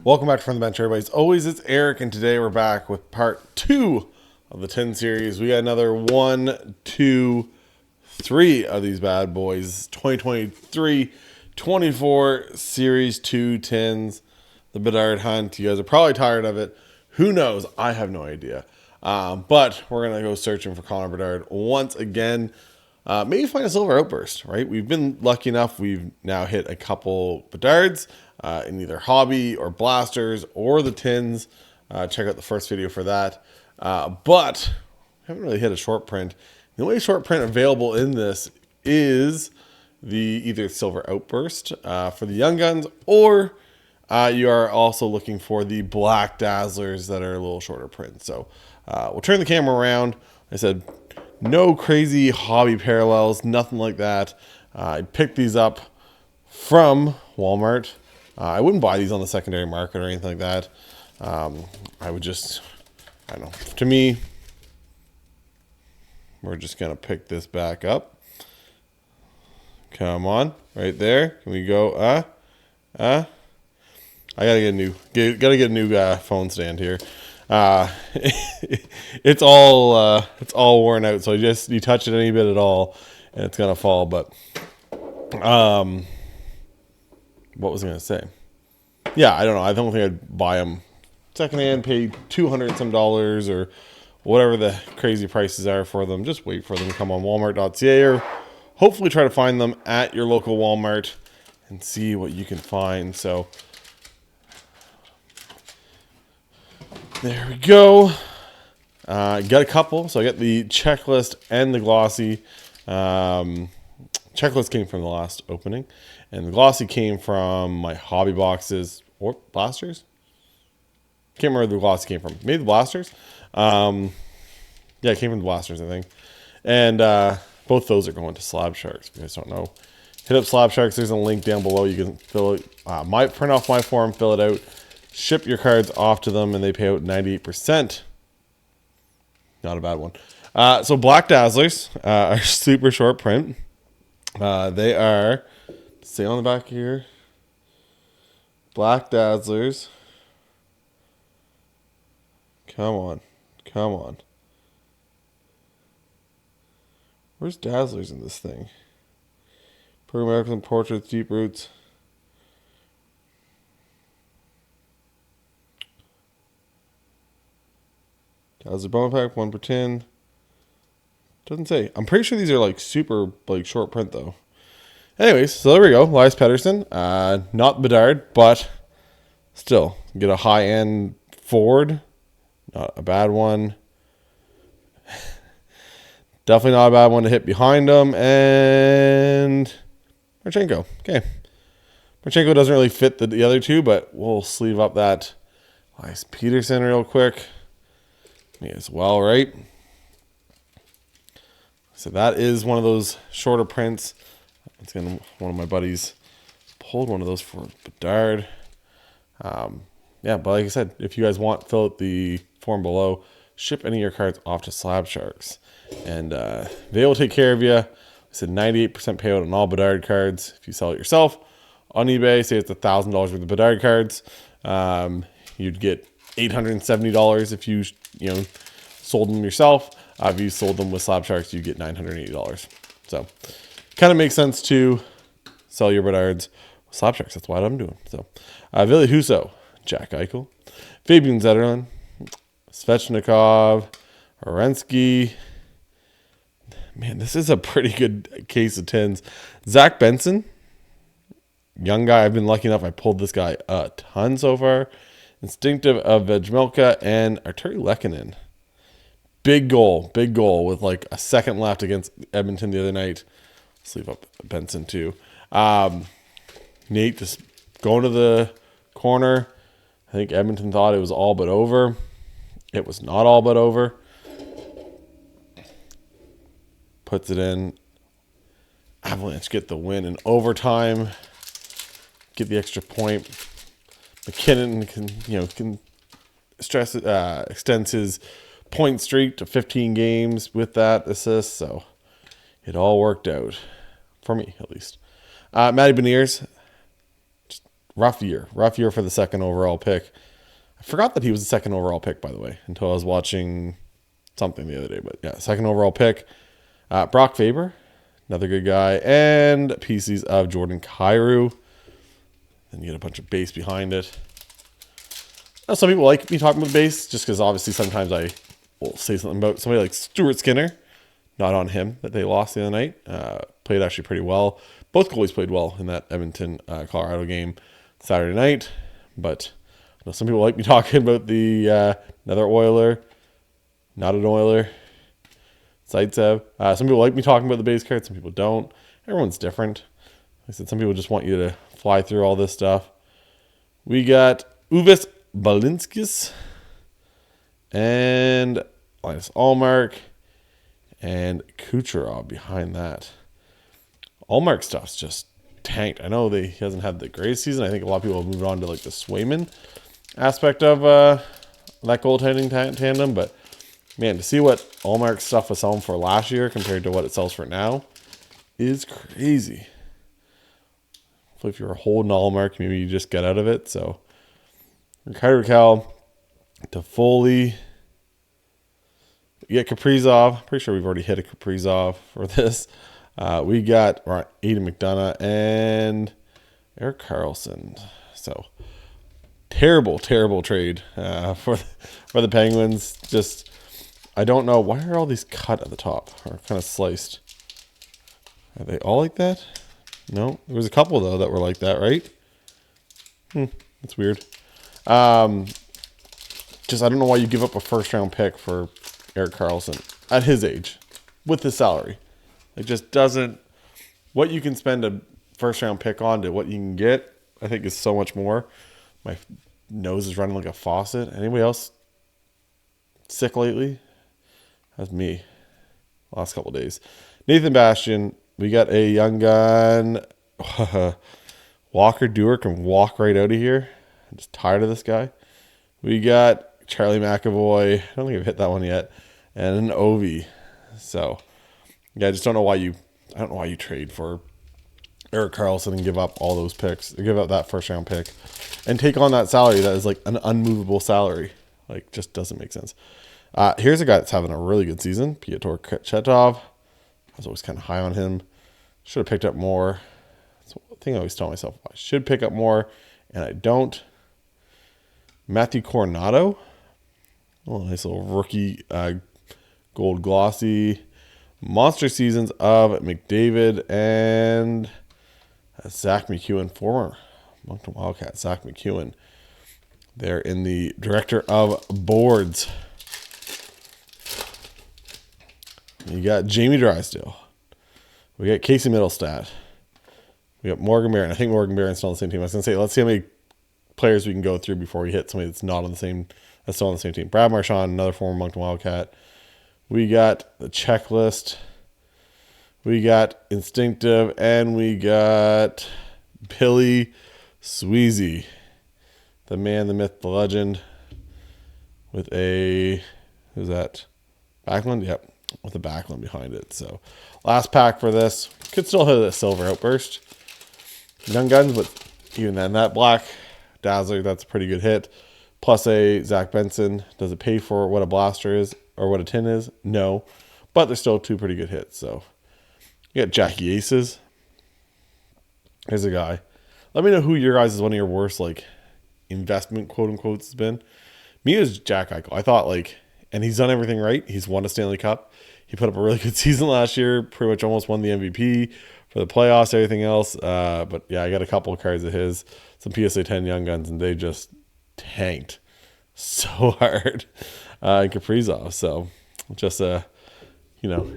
Welcome back to From the Bench, everybody. As always, it's Eric, and today we're back with part 2 of the 10 series. We got another 1, 2, 3 of these bad boys. 2023-24 Series 2 10s. The Bedard hunt. You guys are probably tired of it. Who knows? I have no idea. But we're going to go searching for Connor Bedard once again. Maybe find a silver outburst, right? We've been lucky enough. We've now hit a couple Bedards in either hobby or blasters or the tins. Check out the first video for that. But we haven't really hit a short print. The only short print available in this is the either silver outburst for the young guns, or you are also looking for the black Dazzlers that are a little shorter print. So we'll turn the camera around. I said, no crazy hobby parallels, nothing like that. I picked these up from Walmart. I wouldn't buy these on the secondary market or anything like that. I would just, I don't know. To me, we're just going to pick this back up. Come on, right there. Can we go, I gotta get a new phone stand here. It's all worn out, so you touch it any bit at all and it's gonna fall. But what was I gonna say? Yeah, I don't know. I don't think I'd buy them secondhand, pay $200 some or whatever the crazy prices are for them. Just wait for them to come on Walmart.ca, or hopefully try to find them at your local Walmart and see what you can find. So there we go. Got a couple. So I got the checklist and the glossy. Checklist came from the last opening, and the glossy came from my hobby boxes or blasters. Can't remember where the glossy came from. Maybe the blasters. Yeah, it came from the blasters, I think. And both those are going to Slab Sharks. If you guys don't know, hit up Slab Sharks. There's a link down below. You can fill it. Print off my form, fill it out. Ship your cards off to them, and they pay out 98%. Not a bad one. So Black Dazzlers are super short print. They are, say on the back here, Black Dazzlers. Come on. Where's Dazzlers in this thing? American Portraits, Deep Roots. Dazzler Bone Pack, 1 per 10. Doesn't say. I'm pretty sure these are like super short print though. Anyways, so there we go. Elias Pettersson. Not Bedard, but still get a high-end forward. Not a bad one. Definitely not a bad one to hit behind him. And Marchenko. Okay. Marchenko doesn't really fit the other two, but we'll sleeve up that Elias Pettersson real quick. Me as well, right? So that is one of those shorter prints. One of my buddies pulled one of those for Bedard. Yeah, but like I said, if you guys want, fill out the form below. Ship any of your cards off to Slab Sharks, and they will take care of you. I said 98% payout on all Bedard cards. If you sell it yourself on eBay, say it's $1,000 worth of Bedard cards, you'd get $870 if you sold them yourself. If you sold them with Slab Sharks, you get $980. So kind of makes sense to sell your Bedards with Slab Sharks. That's what I'm doing. So Ville Husso, Jack Eichel, Fabian Zetterlund, Svechnikov, Orensky. Man, this is a pretty good case of tins. Zach Benson, young guy. I've been lucky enough. I pulled this guy a ton so far. Instinctive of Vejmelka and Arturi Lehkonen. Big goal with like a second left against Edmonton the other night. Sleeve up Benson too. Nate just going to the corner. I think Edmonton thought it was all but over. It was not all but over. Puts it in. Avalanche get the win in overtime. Get the extra point. McKinnon can extends his point streak to 15 games with that assist. So it all worked out for me, at least. Matty Beniers, just rough year for the second overall pick. I forgot that he was the second overall pick, by the way, until I was watching something the other day. But yeah, second overall pick. Brock Faber, another good guy, and pieces of Jordan Kyrou. Then you get a bunch of base behind it. Now, some people like me talking about base, just because obviously sometimes I will say something about somebody like Stuart Skinner. Not on him that they lost the other night. Played actually pretty well. Both goalies played well in that Edmonton, Colorado game Saturday night. But you know, some people like me talking about the another Oiler, not an Oiler, Zaitsev. Some people like me talking about the base cards. Some people don't. Everyone's different. Like I said, some people just want you to fly through all this stuff. We got Uvis Balinskis and Linus Allmark and Kucherov behind that. Allmark stuff's just tanked. I know he hasn't had the greatest season. I think a lot of people have moved on to like the Swayman aspect of that goaltending tandem. But man, to see what Allmark stuff was selling for last year compared to what it sells for now is crazy. Hopefully if you're holding Allmark, maybe you just get out of it. So Ricardo Raquel, Toffoli, you get Kaprizov. Pretty sure we've already hit a Kaprizov for this. We got Aiden McDonough and Erik Karlsson. So terrible trade for the Penguins. Just I don't know why are all these cut at the top or kind of sliced. Are they all like that? No, there was a couple though that were like that, right? That's weird. Just I don't know why you give up a first round pick for Erik Karlsson at his age with his salary. It just doesn't. What you can spend a first round pick on to what you can get, I think is so much more. My nose is running like a faucet. Anybody else sick lately? That's me. Last couple of days. Nathan Bastian. We got a young gun. Walker Dewar can walk right out of here. I'm just tired of this guy. We got Charlie McAvoy. I don't think I've hit that one yet. And an Ovi. So, yeah, I just don't know why you trade for Erik Karlsson and give up all those picks. Give up that first round pick and take on that salary that is like an unmovable salary. Like, just doesn't make sense. Here's a guy that's having a really good season. Pyotr Chetov. I was always kind of high on him. Should have picked up more. That's the thing I always tell myself. I should pick up more, and I don't. Matthew Coronado. Oh, nice little rookie gold glossy. Monster seasons of McDavid and Zach McEwen, former Moncton Wildcat Zach McEwen. They're in the director of boards. You got Jamie Drysdale. We got Casey Middlestat. We got Morgan Barron. I think Morgan Barron's still on the same team. I was going to say, let's see how many players we can go through before we hit somebody that's not on the same, that's still on the same team. Brad Marchand, another former Moncton Wildcat. We got the checklist. We got Instinctive. And we got Billy Sweezy. The man, the myth, the legend. With a, who's that? Backlund? Yep. With a Backlund behind it. So, last pack for this. Could still hit a silver Outburst. Young Guns, but even then, that black Dazzler, that's a pretty good hit. Plus a Zach Benson. Does it pay for what a blaster is or what a tin is? No. But they're still two pretty good hits. So, you got Jackie Aces. Here's a guy. Let me know who your guys is one of your worst, like, investment, quote unquote, has been. Me, it was Jack Eichel. I thought, like, and he's done everything right. He's won a Stanley Cup. He put up a really good season last year. Pretty much almost won the MVP for the playoffs, everything else. But yeah, I got a couple of cards of his, some PSA 10 Young Guns, and they just tanked so hard. And Kaprizov. So just I know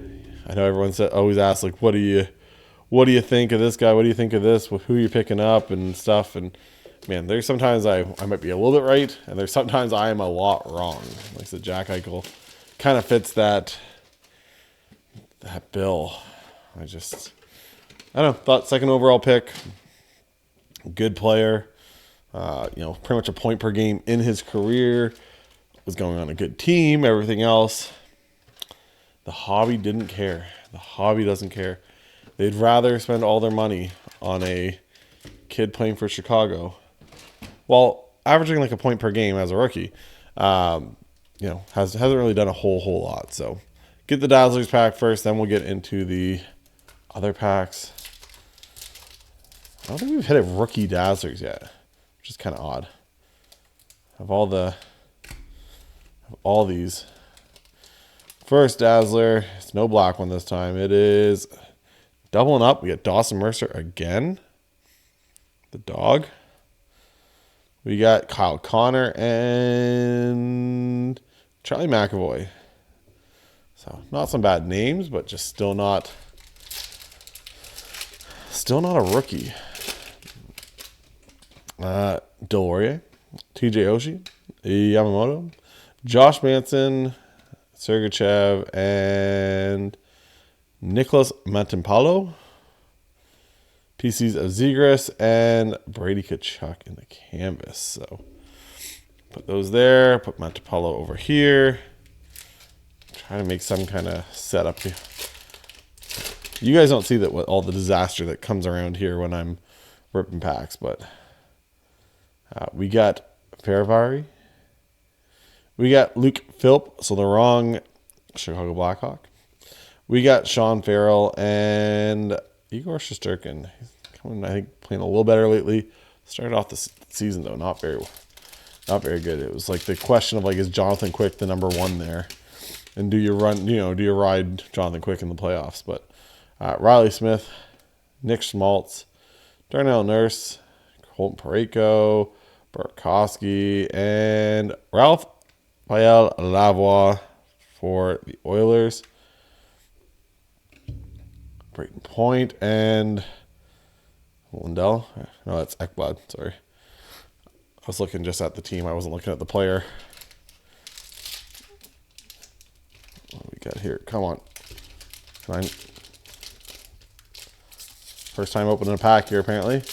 everyone always asks, like, what do you think of this guy? What do you think of this? Who are you picking up and stuff? And man, there's sometimes I might be a little bit right, and there's sometimes I am a lot wrong. Like I said, Jack Eichel kind of fits that bill. I don't know. Thought second overall pick, good player. Pretty much a point per game in his career. Was going on a good team. Everything else. The hobby didn't care. The hobby doesn't care. They'd rather spend all their money on a kid playing for Chicago while averaging like a point per game as a rookie, you know, hasn't really done a whole lot. So get the Dazzlers pack first, then we'll get into the other packs. I don't think we've hit a rookie Dazzlers yet, which is kind of odd. Of all these. First Dazzler, it's no black one this time. It is doubling up. We got Dawson Mercer again. The dog. We got Kyle Connor and Charlie McAvoy. So not some bad names, but just still not a rookie. Delorier, TJ Oshie, Yamamoto, Josh Manson, Sergachev, and Nicholas Mantipalo. PCs of Zegras and Brady Tkachuk in the canvas. So put those there. Put Mantipalo over here. Try to make some kind of setup here. You guys don't see that all the disaster that comes around here when I'm ripping packs, but we got Faravari. We got Luke Philp, so the wrong Chicago Blackhawk. We got Sean Farrell and Igor Shesterkin. He's coming, I think, playing a little better lately. Started off the season though, not very good. It was like the question of like, is Jonathan Quick the number one there? And do you ride Jonathan Quick in the playoffs? But Riley Smith, Nick Schmaltz, Darnell Nurse, Colton Parayko, Burakovsky, and Ralph Pael Lavoie for the Oilers. Brayton Point and Lindell. No, that's Ekblad. Sorry. I was looking just at the team. I wasn't looking at the player. What do we got here? Come on. First time opening a pack here, apparently. Is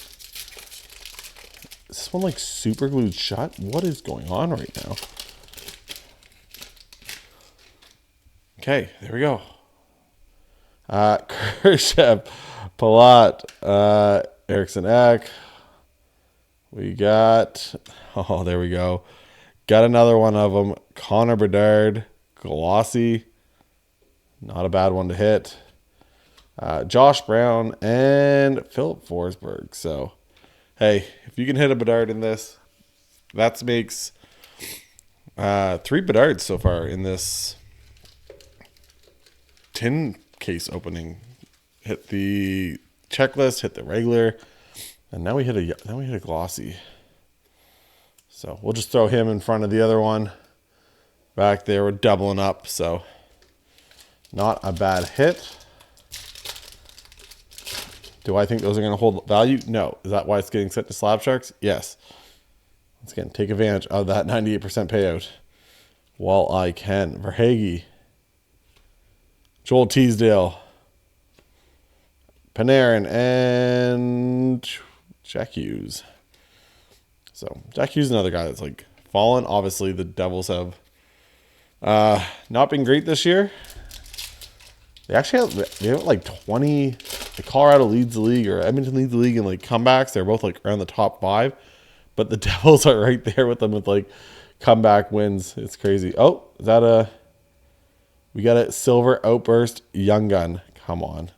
this one like super glued shut? What is going on right now? Okay, there we go. Khrushchev, Palat, Eriksson Ek. We got, oh, there we go. Got another one of them. Connor Bedard, glossy. Not a bad one to hit. Josh Brown and Philip Forsberg. So, hey, if you can hit a Bedard in this, that makes 3 Bedards so far in this tin case opening. Hit the checklist, hit the regular, and now we hit a glossy. So we'll just throw him in front of the other one. Back there, we're doubling up, so not a bad hit. Do I think those are going to hold value? No. Is that why it's getting sent to Slab Sharks? Yes. Once again, take advantage of that 98% payout while I can. Verhaeghe, Joel Teasdale, Panarin, and Jack Hughes. So Jack Hughes is another guy that's like fallen. Obviously, the Devils have not been great this year. They have like 20. Like Colorado leads the league, or Edmonton leads the league in like comebacks. They're both like around the top 5, but the Devils are right there with them with like comeback wins. It's crazy. Oh, is that we got a silver Outburst Young Gun. Come on.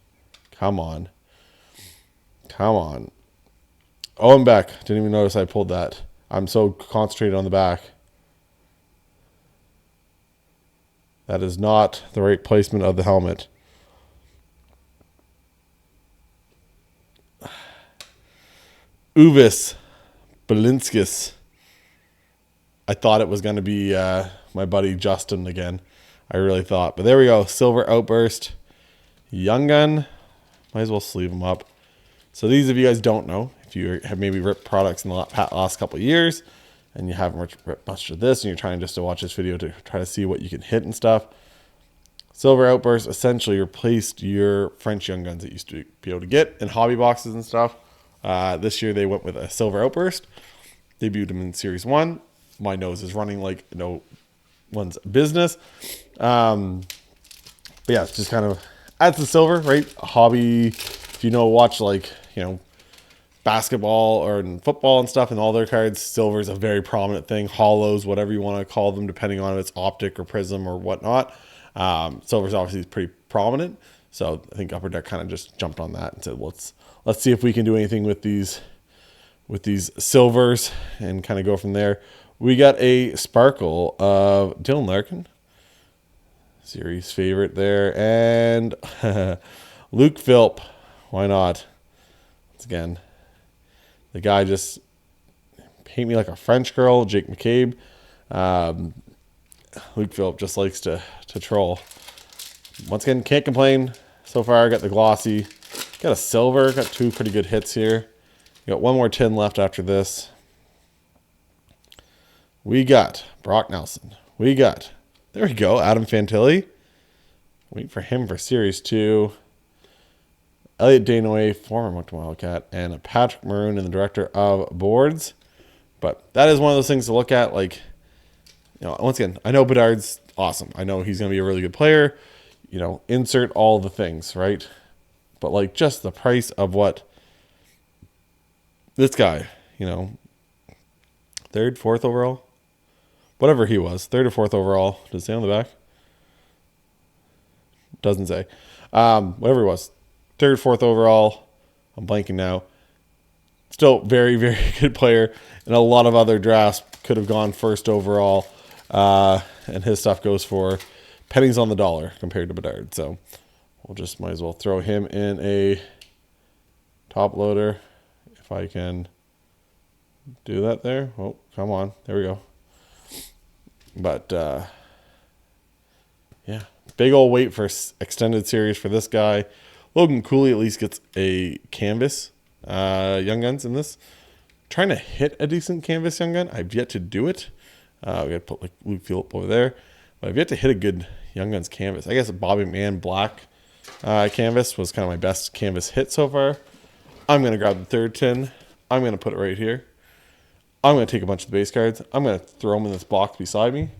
Owen Beck. Didn't even notice I pulled that. I'm so concentrated on the back. That is not the right placement of the helmet. Uvis Belinskis. I thought it was going to be my buddy Justin again. I really thought. But there we go. Silver Outburst. Young Gun. Might as well sleeve them up. So these, if you guys don't know, if you have maybe ripped products in the last couple of years and you haven't ripped much of this and you're trying just to watch this video to try to see what you can hit and stuff, Silver Outburst essentially replaced your French Young Guns that you used to be able to get in hobby boxes and stuff. This year they went with a Silver Outburst. Debuted them in Series 1. My nose is running like no one's business. But yeah, it's just kind of adds the silver, right? A hobby, if you know, watch like, basketball or in football and stuff, and all their cards, silver is a very prominent thing. Hollows, whatever you want to call them, depending on if it's optic or prism or whatnot. Silver is obviously pretty prominent. So I think Upper Deck kind of just jumped on that and said, let's see if we can do anything with these silvers and kind of go from there. We got a sparkle of Dylan Larkin, series favorite there, and Luke Philp. Why not? Once again, the guy just paint me like a French girl. Jake McCabe. Luke Philp just likes to troll. Once again, can't complain. So far, I got the glossy. Got a silver. Got 2 pretty good hits here. Got 1 more tin left after this. We got Brock Nelson. We got, there we go, Adam Fantilli. Wait for him for Series 2. Elliot Danoy, former Moncton Wildcat, and a Patrick Maroon in the director of boards. But that is one of those things to look at. Like, you know, once again, I know Bedard's awesome. I know he's going to be a really good player. You know, insert all the things, right? But like just the price of what this guy, you know, 3rd, 4th overall, whatever he was, 3rd or 4th overall. Does it say on the back? Doesn't say. Whatever it was, 3rd, 4th overall. I'm blanking now. Still very, very good player. And a lot of other drafts could have gone 1st overall. And his stuff goes for pennies on the dollar compared to Bedard. So we'll just might as well throw him in a top loader if I can do that there. Oh, come on. There we go. But, yeah, big old wait for extended series for this guy. Logan Cooley at least gets a canvas Young Guns in this. Trying to hit a decent canvas Young Gun. I've yet to do it. We got to put like Luke Philp over there. But I've yet to hit a good Young Guns canvas. I guess a Bobby McMahon black canvas was kind of my best canvas hit so far. I'm going to grab the 3rd tin. I'm going to put it right here. I'm going to take a bunch of the base cards. I'm going to throw them in this box beside me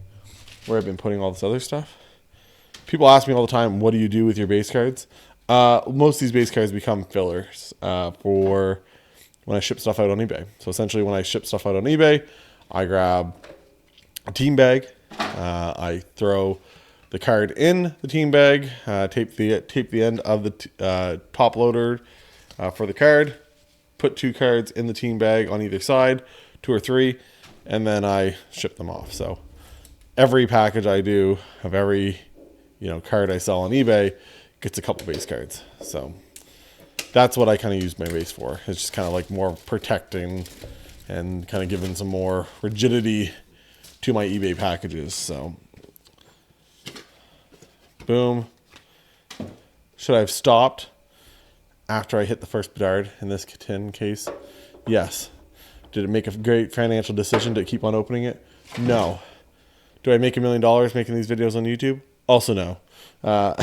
where I've been putting all this other stuff. People ask me all the time, what do you do with your base cards? Most of these base cards become fillers for when I ship stuff out on eBay. So essentially when I ship stuff out on eBay, I grab a team bag. I throw the card in the team bag, tape the end of the top loader for the card, put 2 cards in the team bag on either side, 2 or 3, and then I ship them off. So every package I do of every, you know, card I sell on eBay gets a couple base cards. So that's what I kind of use my base for. It's just kind of like more protecting and kind of giving some more rigidity to my eBay packages. So boom. Should I have stopped after I hit the first Bedard in this tin case? Yes. Did it make a great financial decision to keep on opening it? No. Do I make $1 million making these videos on YouTube? Also no.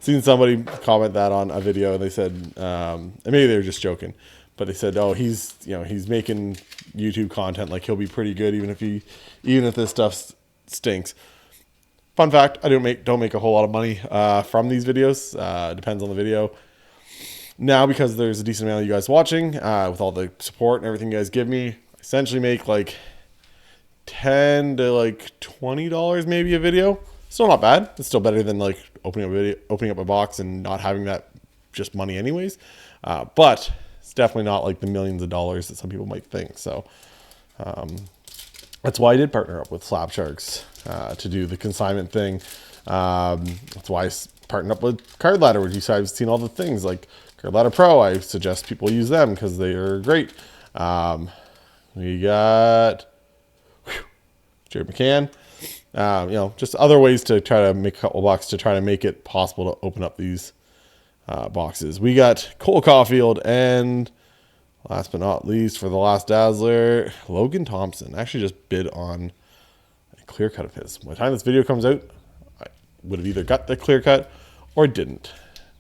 Seen somebody comment that on a video, and they said, and maybe they were just joking, but they said, "Oh, he's making YouTube content, like he'll be pretty good even if this stuff stinks." Fun fact: I don't make a whole lot of money from these videos. Depends on the video. Now, because there's a decent amount of you guys watching, with all the support and everything you guys give me, I essentially make like $10 to like $20 maybe a video. Still not bad. It's still better than like opening up a box and not having that just money anyways. But it's definitely not like the millions of dollars that some people might think. So that's why I did partner up with Slab Sharks to do the consignment thing. That's why I partnered up with Card Ladder, which you guys have seen all the things like Card Ladder Pro. I suggest people use them because they are great. We got Jared McCann. Just other ways to try to make a couple bucks to try to make it possible to open up these boxes. We got Cole Caulfield, and last but not least, for the last Dazzler, Logan Thompson. I actually just bid on a clear cut of his. By the time this video comes out, I would have either got the clear cut or didn't.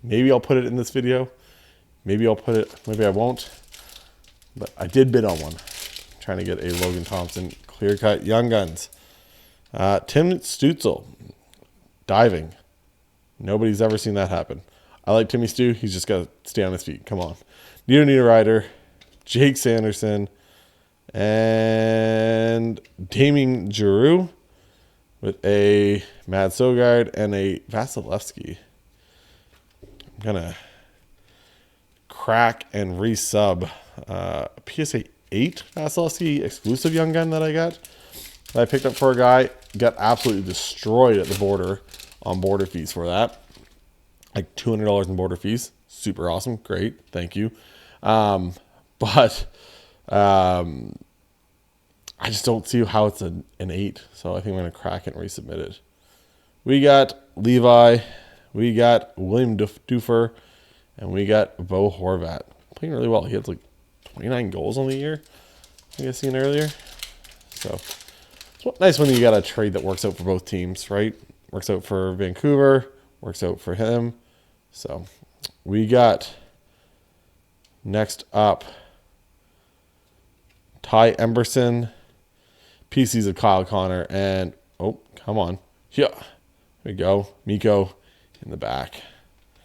Maybe I'll put it in this video. Maybe I'll put it, maybe I won't. But I did bid on one. Trying to get a Logan Thompson clear cut Young Guns. Tim Stutzel, diving. Nobody's ever seen that happen. I like Timmy Stu. He's just got to stay on his feet. Come on. Nita Ryder, Jake Sanderson, and Damien Giroux with a Mad Sogard and a Vasilevsky. I'm going to crack and resub PSA 8 Vasilevsky exclusive young gun that I got. That I picked up for a guy. Got absolutely destroyed at the border on border fees for that. Like $200 in border fees. Super awesome. Great. Thank you. But I just don't see how it's an 8. So I think I'm going to crack it and resubmit it. We got Levi. We got William Duffer. And we got Bo Horvat. Playing really well. He had like 29 goals on the year. I think I seen earlier. So it's nice when you got a trade that works out for both teams, right? Works out for Vancouver. Works out for him. So we got next up Ty Emberson, PCs of Kyle Connor, and oh, come on. Yeah. There we go. Miko in the back.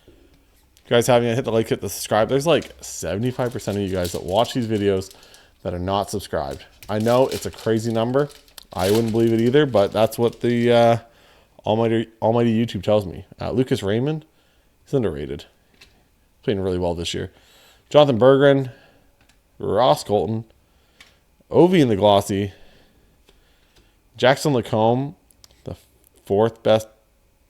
You guys haven't yet hit the like, hit the subscribe. There's like 75% of you guys that watch these videos that are not subscribed. I know it's a crazy number. I wouldn't believe it either, but that's what the almighty YouTube tells me. Lucas Raymond, he's underrated. Playing really well this year. Jonathan Berggren, Ross Colton, Ovi in the glossy, Jackson Lacombe, the 4th best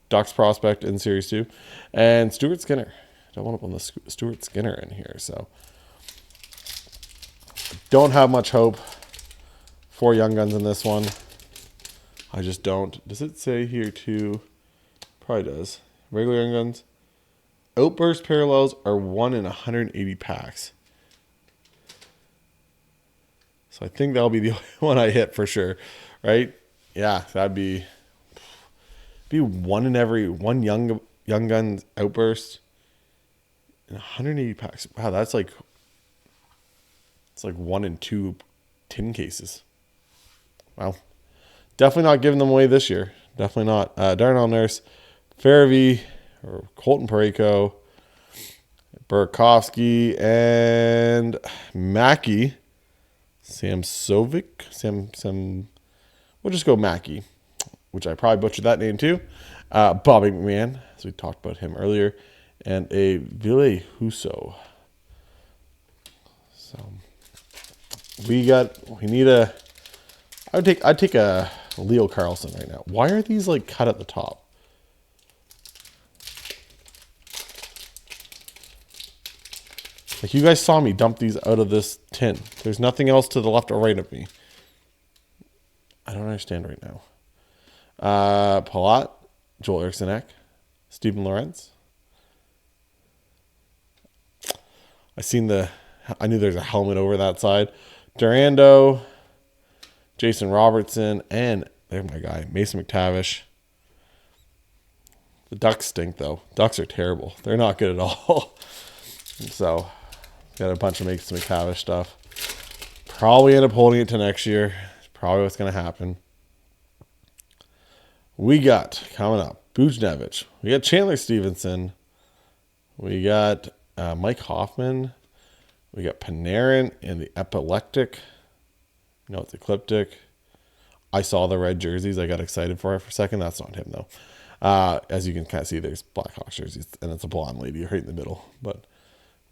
Ducks prospect in Series 2, and Stuart Skinner. I don't want to put the Stuart Skinner in here, so don't have much hope for Young Guns in this one. I just don't. Does it say here too? Probably does. Regular Young Guns. Outburst parallels are 1 in 180 packs. So I think that'll be the only one I hit for sure, right? Yeah, that'd be one in every one Young Guns Outburst in 180 packs. Wow, it's like 1 in 2 tin cases. Wow. Definitely not giving them away this year. Definitely not. Darnell Nurse, Farabee, or Colton Parayko, Burakovsky, and Mackey. We'll just go Mackey, which I probably butchered that name too. Bobby McMahon, as we talked about him earlier, and a Ville Husso. So I'd take a Leo Carlson right now. Why are these like cut at the top? Like, you guys saw me dump these out of this tin. There's nothing else to the left or right of me. I don't understand right now. Palat, Joel Eriksson, Stephen Lawrence. I knew there's a helmet over that side. Durando, Jason Robertson, and there's my guy, Mason McTavish. The Ducks stink, though. Ducks are terrible. They're not good at all. So, got a bunch of Mason McTavish stuff. Probably end up holding it to next year. Probably what's going to happen. We got, coming up, Buchnevich. We got Chandler Stevenson. We got Mike Hoffman. We got Panarin in the epileptic. No, it's ecliptic. I saw the red jerseys. I got excited for it for a second. That's not him, though. As you can kind of see, there's Blackhawks jerseys, and it's a blonde lady right in the middle. But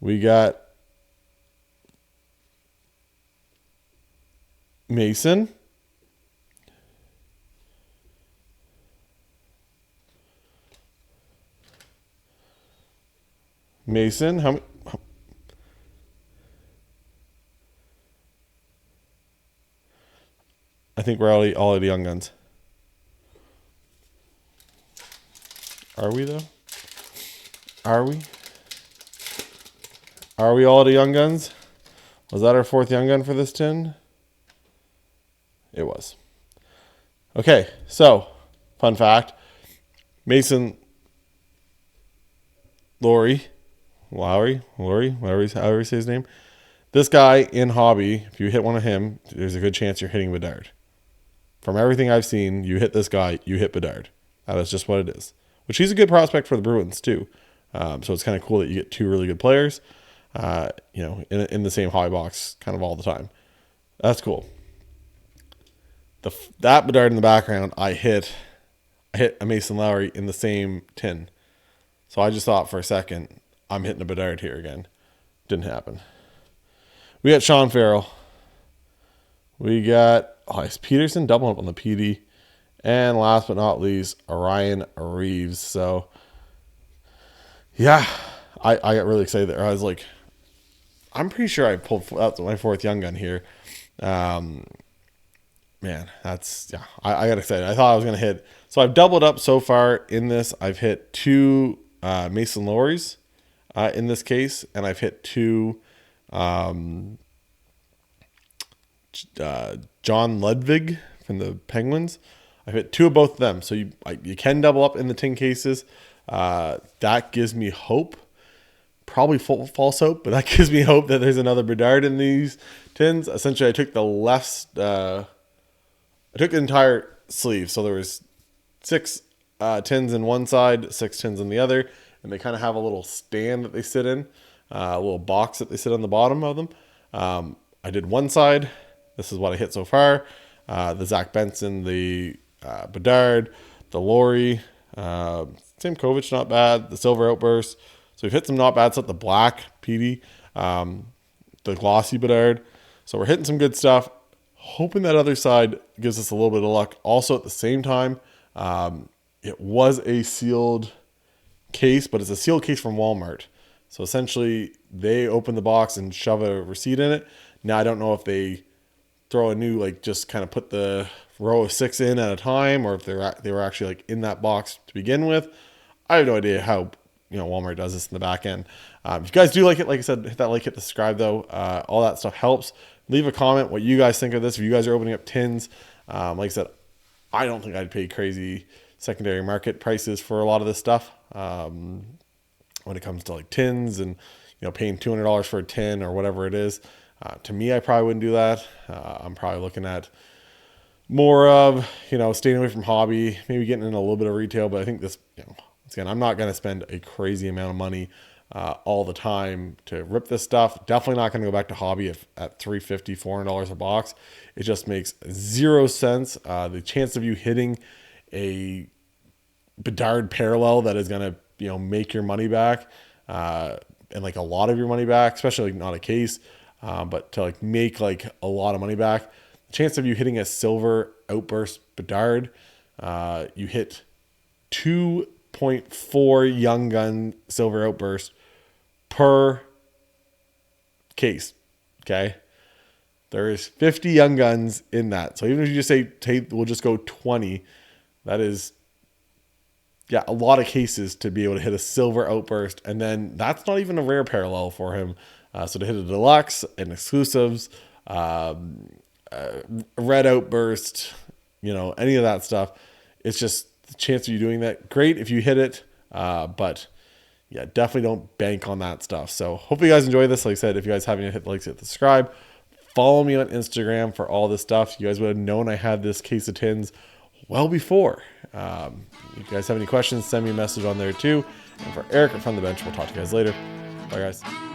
we got Mason. How many? I think we're all at the Young Guns. Are we, though? Are we? Are we all at the Young Guns? Was that our 4th Young Gun for this tin? It was. Okay, so, fun fact. Mason Lowry, however you say his name. This guy in hobby, if you hit one of him, there's a good chance you're hitting Bedard. From everything I've seen, you hit this guy, you hit Bedard. That is just what it is. Which he's a good prospect for the Bruins too. So it's kind of cool that you get two really good players, you know, in the same hobby box kind of all the time. That's cool. That Bedard in the background, I hit a Mason Lowry in the same tin. So I just thought for a second, I'm hitting a Bedard here again. Didn't happen. We got Sean Farrell. We got Peterson doubling up on the PD. And last but not least, Ryan Reeves. So, yeah, I got really excited there. I was like, I'm pretty sure I pulled out my fourth young gun here. Man, that's, yeah, I got excited. I thought I was going to hit. So I've doubled up so far in this. I've hit two Mason Lowrys in this case, and I've hit two John Ludwig from the Penguins. I've hit two of both of them. So you can double up in the tin cases. That gives me hope. Probably false hope, but that gives me hope that there's another Bedard in these tins. Essentially, I took I took the entire sleeve. So there was 6 tins in one side, 6 tins on the other, and they kind of have a little stand that they sit in, a little box that they sit on the bottom of them. I did one side. This is what I hit so far. The Zach Benson, the Bedard, the Lowry, Simkovic, not bad. The Silver Outburst. So we've hit some not bad stuff. The black PD, the glossy Bedard. So we're hitting some good stuff. Hoping that other side gives us a little bit of luck. Also at the same time, it was a sealed case, but it's a sealed case from Walmart. So essentially they open the box and shove a receipt in it. Now I don't know if they throw a new, like just kind of put the row of 6 in at a time, or if they were actually like in that box to begin with. I have no idea how, you know, Walmart does this in the back end. If you guys do like it, like I said, hit that like, hit the subscribe though. All that stuff helps. Leave a comment what you guys think of this. If you guys are opening up tins, like I said, I don't think I'd pay crazy secondary market prices for a lot of this stuff. When it comes to like tins and, you know, paying $200 for a tin or whatever it is, to me, I probably wouldn't do that. I'm probably looking at more of, you know, staying away from hobby, maybe getting in a little bit of retail. But I think this, you know, again, I'm not going to spend a crazy amount of money all the time to rip this stuff. Definitely not going to go back to hobby at $350, $400 a box. It just makes zero sense. The chance of you hitting a Bedard parallel that is going to, you know, make your money back, and like a lot of your money back, especially like not a case, but to like make like a lot of money back. The chance of you hitting a Silver Outburst Bedard, you hit 2.4 Young Gun Silver Outburst per case. Okay. There is 50 Young Guns in that. So even if you just say, hey, we'll just go 20, that is, yeah, a lot of cases to be able to hit a Silver Outburst. And then that's not even a rare parallel for him. So to hit a deluxe and exclusives, red Outburst, you know, any of that stuff, it's just the chance of you doing that. Great if you hit it, but yeah, definitely don't bank on that stuff. So hopefully you guys enjoy this. Like I said, if you guys haven't hit the likes, hit the subscribe. Follow me on Instagram for all this stuff. You guys would have known I had this case of tins well before. If you guys have any questions, send me a message on there too. And for Eric from the bench, we'll talk to you guys later. Bye, guys.